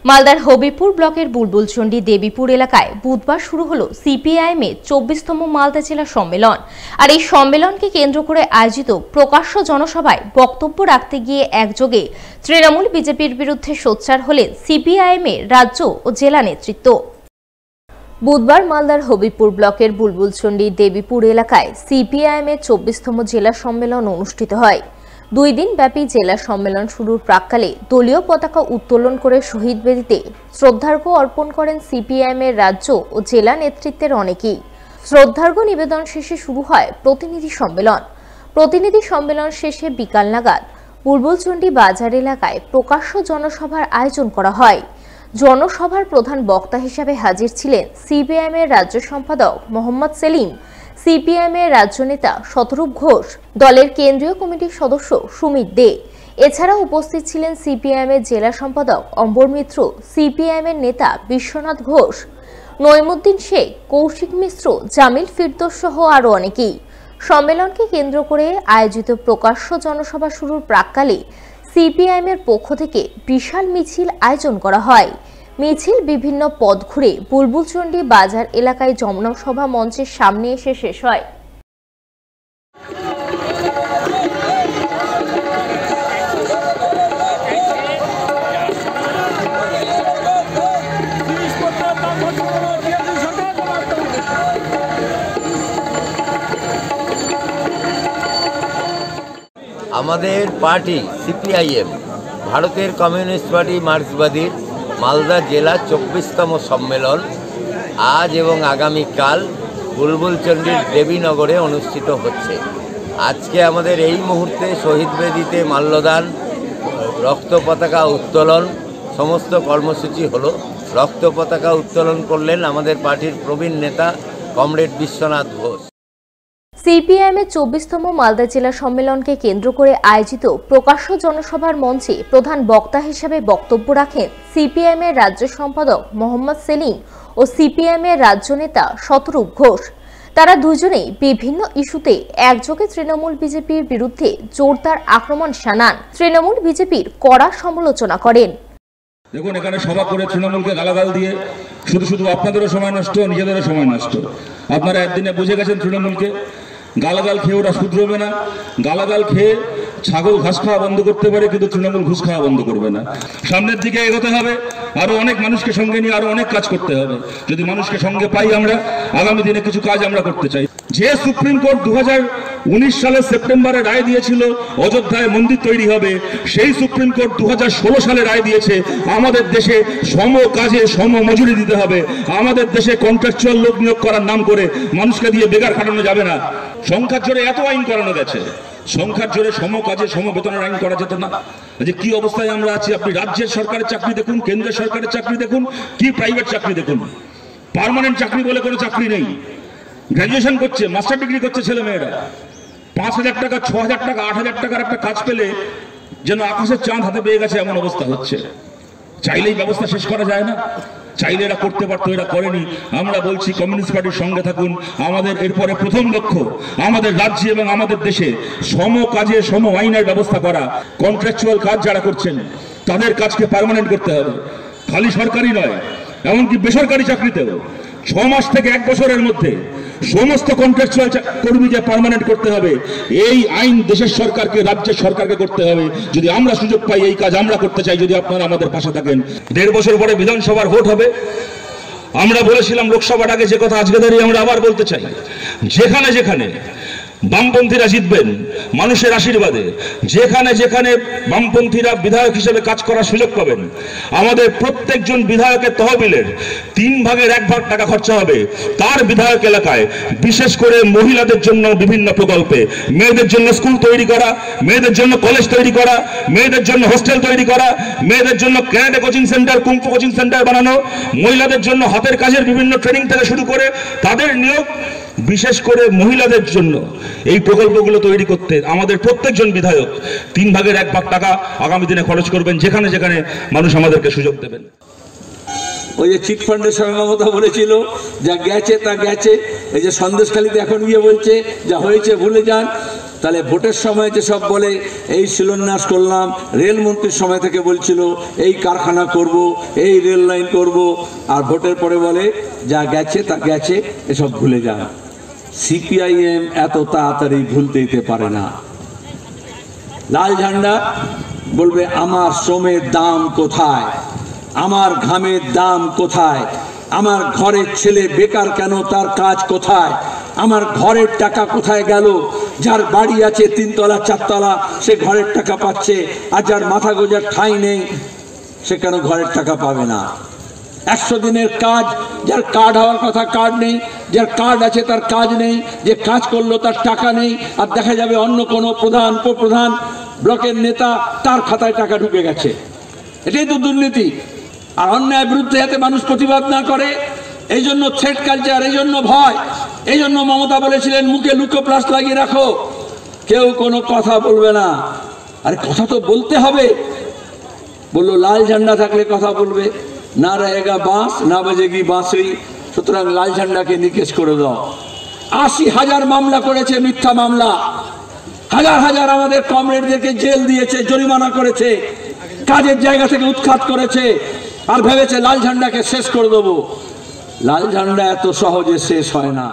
মালদার হবিপুর ব্লকের বুলবুলচন্ডী দেবীপুর এলাকায় বুধবার শুরু হলো সিপিআইএম-এর 24তম মালদা জেলা সম্মেলন। আর এই সম্মেলনকে কেন্দ্র করে আয়োজিত প্রকাশ্য জনসভায় বক্তব্য রাখতে গিয়ে একযোগে তৃণমূল বিজেপির বিরুদ্ধে সোচ্চার হলেন সিপিআইএম-এর রাজ্য ও জেলা নেতৃত্ব। বুধবার মালদার হবিপুর ব্লকের বুলবুলচন্ডী দেবীপুর এলাকায় সিপিআইএম-এর 24তম জেলা সম্মেলন অনুষ্ঠিত হয়। 2 দিন ব্যাপী জেলা সম্মেলন শুরুর প্রাক্কালে দলীয় পতাকা উত্তোলন করে শহীদ বেদিতে শ্রদ্ধার্ঘ্য অর্পণ করেন সিপিআইএম-এর রাজ্য ও জেলা নেতৃত্বের অনেকেই। শ্রদ্ধার্ঘ্য নিবেদন শেষে শুরু হয় প্রতিনিধি সম্মেলন। প্রতিনিধি সম্মেলন শেষে বিকাল নাগাদ বুলবুলচন্ডী বাজার এলাকায় প্রকাশ্য জনসভার আয়োজন করা হয়। জনসভার প্রধান বক্তা হিসেবে হাজির ছিলেন সিপিআইএম-এর রাজ্য সম্পাদক মোহাম্মদ সেলিম, সিপিআইএম-এর রাজ্য নেতা শতরূপ ঘোষ, দলের কেন্দ্রীয় কমিটির সদস্য সুমিত দে। এছাড়াও উপস্থিত ছিলেন সিপিআইএম-এর জেলা সম্পাদক অম্বর মিত্র, সিপিআইএম-এর নেতা বিশ্বনাথ ঘোষ, নইমুদ্দিন শেখ, কৌশিক মিশ্র, জামিল ফিরদৌস সহ আরও অনেকেই। সম্মেলনকে কেন্দ্র করে আয়োজিত প্রকাশ্য জনসভা শুরুর প্রাক্কালে সিপিআইএম-এর পক্ষ থেকে বিশাল মিছিল আয়োজন করা হয়। মিছিল বিভিন্ন পথ ঘুরে বুলবুলচন্ডী বাজার এলাকায় জনসভা মঞ্চের সামনে এসে শেষ হয়। আমাদের পার্টি সিপিআইএম ভারতের কমিউনিস্ট পার্টি মার্ক্সবাদীর মালদা জেলা 24তম সম্মেলন আজ এবং আগামীকাল বুলবুলচন্ডীর দেবীনগরে অনুষ্ঠিত হচ্ছে। আজকে আমাদের এই মুহূর্তে শহীদ বেদিতে মাল্যদান, রক্ত পতাকা উত্তোলন সমস্ত কর্মসূচি হলো। রক্ত পতাকা উত্তোলন করলেন আমাদের পার্টির প্রবীণ নেতা কমরেড বিশ্বনাথ ঘোষ। সিপিআইএম-এর 24তম মালদা জেলা সম্মেলনকে কেন্দ্র করে আয়োজিত প্রকাশ্য জনসভার মঞ্চে প্রধান বক্তা হিসেবে বক্তব্য রাখেন সিপিআইএম-এর রাজ্য সম্পাদক মোহাম্মদ সেলিম ও সিপিআইএম-এর রাজ্য নেতা শতরূপ ঘোষ। তারা দুজনেই বিভিন্ন ইস্যুতে একযোগে তৃণমূল বিজেপির বিরুদ্ধে জোরদার আক্রমণ শানান। তৃণমূল বিজেপির কড়া সমালোচনা করেন। দেখুন, এখানে সভা করে তৃণমূলকে গালাগাল দিয়ে শুধু আপনাদেরও সময় নষ্ট, নিজেদেরও সময় নষ্ট। আপনারা একদিনে বুঝে গেছেন তৃণমূলকে গালাগাল খেয়ে ওরা শুধরবে না। গালাগাল খেয়ে ছাগল ঘাস খাওয়া বন্ধ করতে পারে, কিন্তু তৃণমূল ঘুষ খাওয়া বন্ধ করবে না। সামনের দিকে এগোতে হবে, আরো অনেক মানুষকে সঙ্গে নিয়ে আরো অনেক কাজ করতে হবে। যদি মানুষকে সঙ্গে পাই আমরা, আগামী দিনে কিছু কাজ আমরা করতে চাই। যে সুপ্রিম কোর্ট 2019 সালের সেপ্টেম্বরে রায় দিয়েছিল অযোধ্যায় মন্দির তৈরি হবে, সেই সুপ্রিম কোর্ট 2016 সালে রায় দিয়েছে আমাদের দেশে সম কাজে সম মজুরি দিতে হবে। আমাদের দেশে কন্ট্রাকচুয়াল লোক নিয়োগ করার নাম করে মানুষকে দিয়ে বেকার খাটানো যাবে না। সংখ্যার জোরে এত আইন করানো গেছে, সংখ্যার জোরে সম কাজে সম বেতনের আইন করা যেত না? যে কি অবস্থায় আমরা আছি, আপনি রাজ্যের সরকারের চাকরি দেখুন, কেন্দ্রের সরকারের চাকরি দেখুন, কি প্রাইভেট চাকরি দেখুন। পার্মানেন্ট চাকরি বলে কোনো চাকরি নেই। গ্র্যাজুয়েশন করছে, মাস্টার ডিগ্রি করছে ছেলে মেয়েরা, 5,000 টাকা, 6,000 টাকা, 8,000 টাকার একটা কাজ পেলে যেন আকাশের চাঁদ হাতে পেয়ে গেছে এমন অবস্থা হচ্ছে। চাইলেই ব্যবস্থা শেষ করা যায় না? চাইলে এরা করতে পারতো, এরা করেনি। আমরা বলছি কমিউনিস্ট পার্টির সঙ্গে থাকুন। আমাদের এরপরে প্রথম লক্ষ্য আমাদের রাজ্যে এবং আমাদের দেশে সম কাজে সম আইনের ব্যবস্থা করা। কন্ট্রাকচুয়াল কাজ যারা করছেন তাদের কাজকে পার্মানেন্ট করতে হবে, খালি সরকারি নয়, এমনকি বেসরকারি চাকরিতেও 6 মাস থেকে 1 বছরের মধ্যে সমস্ত কন্ট্রাকচুয়াল কর্মীকে পার্মানেন্ট করতে হবে। এই আইন দেশের সরকারকে, রাজ্যের সরকারকে করতে হবে। যদি আমরা সুযোগ পাই এই কাজ আমরা করতে চাই, যদি আপনারা আমাদের পাশে থাকেন। 1.5 বছর পরে বিধানসভার ভোট হবে। আমরা বলেছিলাম লোকসভার আগে যে কথা আজকে দাঁড়িয়ে আমরা আবার বলতে চাই, যেখানে যেখানে বামপন্থীরা জিতবেন মানুষের আশীর্বাদে, যেখানে যেখানে বামপন্থীরা বিধায়ক হিসেবে কাজ করার সুযোগ পাবেন, আমাদের প্রত্যেকজন বিধায়কের তহবিলের 3 ভাগের 1 ভাগ টাকা খরচা হবে তার বিধায়ক এলাকায়, বিশেষ করে মহিলাদের জন্য বিভিন্ন প্রকল্পে, মেয়েদের জন্য স্কুল তৈরি করা, মেয়েদের জন্য কলেজ তৈরি করা, মেয়েদের জন্য হোস্টেল তৈরি করা, মেয়েদের জন্য karate coaching centre, kung fu coaching centre বানানো, মহিলাদের জন্য হাতের কাজের বিভিন্ন ট্রেনিং থেকে শুরু করে তাদের নিয়োগ, বিশেষ করে মহিলাদের জন্য এই প্রকল্পগুলো তৈরি করতে আমাদের প্রত্যেকজন বিধায়ক 3 ভাগের 1 ভাগ টাকা আগামী দিনে খরচ করবেন, যেখানে যেখানে মানুষ আমাদেরকে সুযোগ দেবেন। ওই যে চিট ফান্ডের সময় মমতা বলেছিল যা গেছে তা গেছে, এই যে সন্দেশখালীতে এখন গিয়ে বলছে যা হয়েছে ভুলে যান। তাহলে ভোটের সময় যে সব বলে এই শিলান্যাস করলাম, রেলমন্ত্রীর সময় থেকে বলছিল এই কারখানা করব, এই রেল লাইন করব, আর ভোটের পরে বলে যা গেছে তা গেছে, এসব ভুলে যান। সিপিআইএম এত তাড়াতাড়ি ভুলতে দিতে পারে না। লাল ঝান্ডা বলবে আমার শ্রমের দাম কোথায়, আমার ঘামের দাম কোথায়, আমার ঘরের ছেলে বেকার কেন, তার কাজ কোথায়, আমার ঘরের টাকা কোথায় গেল। যার বাড়ি আছে 3 তলা 4 তলা সে ঘরের টাকা পাচ্ছে, আর যার মাথা গোজার ঠাঁই নেই সে কেন ঘরের টাকা পাবে না। 100 দিনের কাজ, যার কার্ড হওয়ার কথা কার্ড নেই, যার কার্ড আছে তার কাজ নেই, যে কাজ করলো তার টাকা নেই, আর দেখা যাবে অন্য কোনো প্রধান উপপ্রধান ব্লকের নেতা তার খাতায় টাকা ঢুকে গেছে। এটাই তো দুর্নীতি। আর অন্যায়ের বিরুদ্ধে যাতে মানুষ প্রতিবাদ না করে, এই জন্য থ্রেট কালচার, এই জন্য ভয়, এই জন্য মমতা বলেছিলেন মুখে লুকোপ্লাস লাগিয়ে রাখো, কেউ কোনো কথা বলবে না। আরে কথা তো বলতে হবে। বললো লাল ঝান্ডা থাকলে কথা বলবে, না रहेगा बांस ना बजेगी बांसुरी, সুতরাং লাল ঝান্ডাকে নিকেশ করে দাও। 80,000 মামলা করেছে, মিথ্যা মামলা, হাজার হাজার আমাদের কমরেডদেরকে জেল দিয়েছে, জরিমানা করেছে, কাজের জায়গা থেকে উৎখাত করেছে, আর ভেবেছে লাল ঝান্ডাকে শেষ করে দেবো। লাল ঝান্ডা এত সহজে শেষ হয় না।